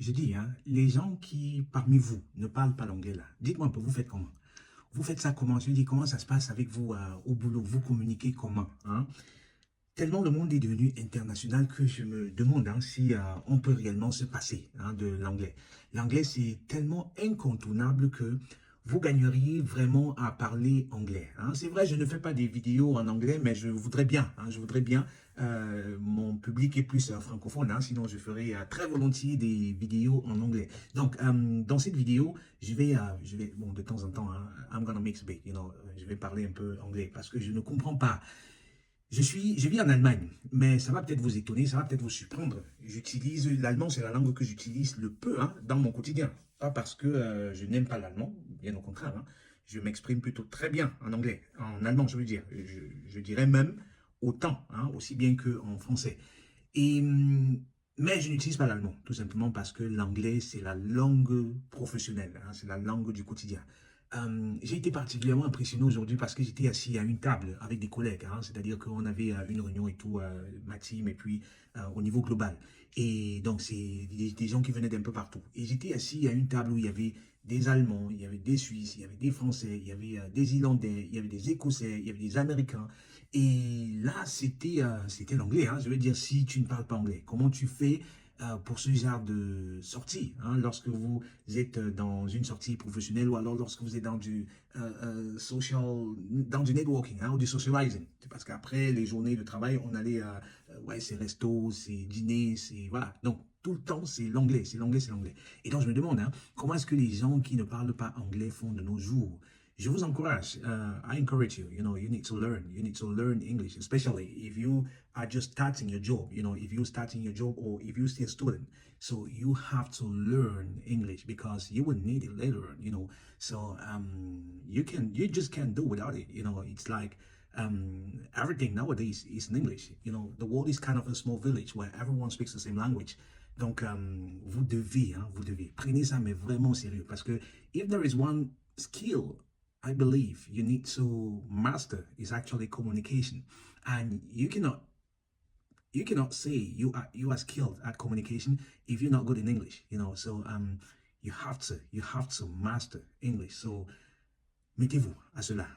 Je dis, hein, les gens qui, parmi vous, ne parlent pas l'anglais là, dites-moi un peu, vous faites comment? Vous faites ça comment? Je dis, comment ça se passe avec vous au boulot? Vous communiquez comment? Hein? Tellement le monde est devenu international que je me demande si on peut réellement se passer de l'anglais. L'anglais, c'est tellement incontournable que vous gagneriez vraiment à parler anglais. Hein. C'est vrai, je ne fais pas des vidéos en anglais, mais je voudrais bien. Je voudrais bien. Mon public est plus francophone, sinon je ferais très volontiers des vidéos en anglais. Donc, dans cette vidéo, bon, de temps en temps, I'm gonna mix a bit, je vais parler un peu anglais parce que je ne comprends pas. Je vis en Allemagne, mais ça va peut-être vous étonner, ça va peut-être vous surprendre. L'allemand, c'est la langue que j'utilise le peu dans mon quotidien. Pas parce que je n'aime pas l'allemand, bien au contraire. Je m'exprime plutôt très bien en anglais, en allemand, je veux dire. Je dirais même autant, aussi bien qu'en français. Mais je n'utilise pas l'allemand, tout simplement parce que l'anglais, c'est la langue professionnelle, c'est la langue du quotidien. J'ai été particulièrement impressionné aujourd'hui parce que j'étais assis à une table avec des collègues, c'est-à-dire qu'on avait une réunion et tout, ma team, et puis au niveau global. Et donc, c'est des gens qui venaient d'un peu partout. Et j'étais assis à une table où il y avait des Allemands, il y avait des Suisses, il y avait des Français, il y avait des Irlandais, il y avait des Écossais, il y avait des Américains. Et là, c'était l'anglais. Je veux dire, si tu ne parles pas anglais, comment tu fais pour ce genre de sortie, lorsque vous êtes dans une sortie professionnelle ou alors lorsque vous êtes dans du social, dans du networking ou du socializing. Parce qu'après les journées de travail, on allait ouais, c'est resto, c'est dîner, c'est voilà. Donc tout le temps, c'est l'anglais, c'est l'anglais, c'est l'anglais. Et donc je me demande, comment est-ce que les gens qui ne parlent pas anglais font de nos jours? Je vous encourage. I encourage you. You need to learn. You need to learn English, especially if you are just starting your job. If you're starting your job or if you're still a student. So you have to learn English because you will need it later on. So you just can't do without it. It's like everything nowadays is in English. The world is kind of a small village where everyone speaks the same language. Donc, vous devez. Prenez ça, mais vraiment au sérieux. Parce que if there is one skill I believe you need to master is actually communication. And you cannot say you are skilled at communication if you're not good in English, So you have to master English. So mettez-vous à cela.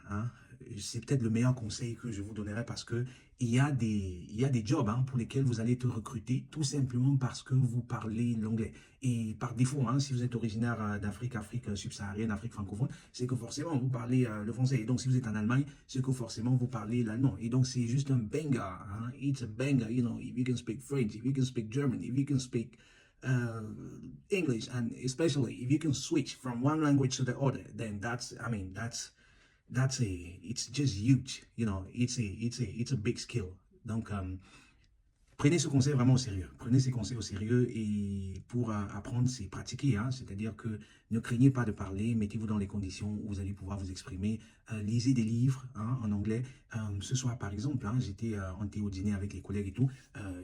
C'est peut-être le meilleur conseil que je vous donnerai parce que il y a des jobs pour lesquels vous allez être recruté tout simplement parce que vous parlez l'anglais. Et par défaut, si vous êtes originaire d'Afrique, Afrique subsaharienne, Afrique francophone, c'est que forcément vous parlez le français. Et donc si vous êtes en Allemagne, c'est que forcément vous parlez l'allemand. Et donc c'est juste un banger. It's a banger, if you can speak French, if you can speak German, if you can speak uh, English, and especially if you can switch from one language to the other, then it's just huge. It's a big skill. Donc, prenez ce conseil vraiment au sérieux. Prenez ces conseils au sérieux et pour apprendre, c'est pratiquer. C'est-à-dire que ne craignez pas de parler, mettez-vous dans les conditions où vous allez pouvoir vous exprimer. Lisez des livres en anglais. Ce soir, par exemple, j'étais en thé au dîner avec les collègues et tout.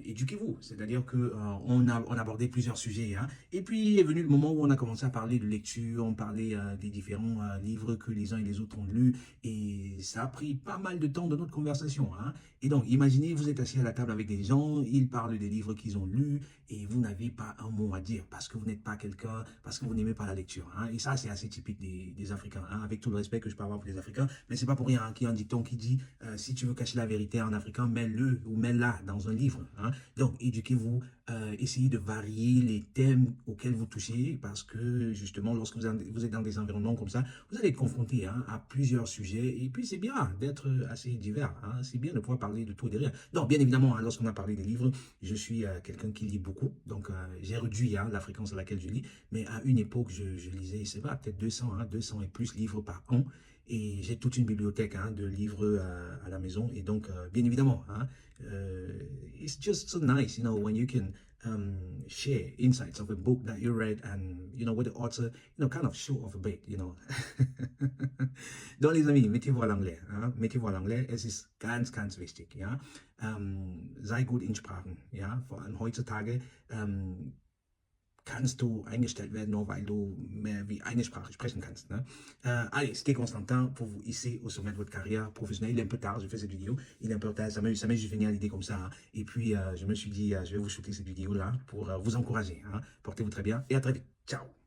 Éduquez-vous. C'est-à-dire que on abordait plusieurs sujets. Et puis est venu le moment où on a commencé à parler de lecture, on parlait des différents livres que les uns et les autres ont lus. Et ça a pris pas mal de temps de notre conversation. Et donc, imaginez, vous êtes assis à la table avec des gens, ils parlent des livres qu'ils ont lus et vous n'avez pas un mot à dire parce que vous n'êtes pas quelqu'un, parce que vous n'aimez pas la lecture. Et ça, c'est assez typique des Africains, avec tout le respect que je peux avoir pour les Africains. Mais c'est pas pour rien qu'il y a un dicton qui dit si tu veux cacher la vérité en africain, mets-le ou mets-la dans un livre. Donc, éduquez-vous, essayez de varier les thèmes auxquels vous touchez parce que justement, lorsque vous êtes dans des environnements comme ça, vous allez être confronté à plusieurs sujets et puis c'est bien d'être assez divers. C'est bien de pouvoir parler de tout et de rien. Donc, bien évidemment, lorsqu'on a parlé des livres, je suis quelqu'un qui lit beaucoup. Donc, j'ai réduit la fréquence à laquelle je lis. Mais à une époque, je lisais, c'est vrai, peut-être 200 et plus livres par an. Et j'ai toute une bibliothèque de livres à la maison. Et donc, bien évidemment, it's just so nice, when you can share insights of a book that you read and, with the author, kind of show off a bit. Donc, les amis, mettez-vous à l'anglais. Mettez-vous à l'anglais. Es ist ganz, ganz wichtig. Ja? Sei gut in Sprachen. Ja? Vor allem heutzutage kannst du eingestellt werden, nur weil du mehr wie eine Sprache sprechen kannst. Ne? Allez, c'était Constantin pour vous hisser au sommet de votre carrière professionnelle. Il est un peu tard, je fais cette vidéo. Il est un peu tard, ça m'est juste venu à l'idée comme ça. Hein. Et puis, je me suis dit, je vais vous shooter cette vidéo-là pour vous encourager. Hein. Portez-vous très bien et à très vite. Ciao.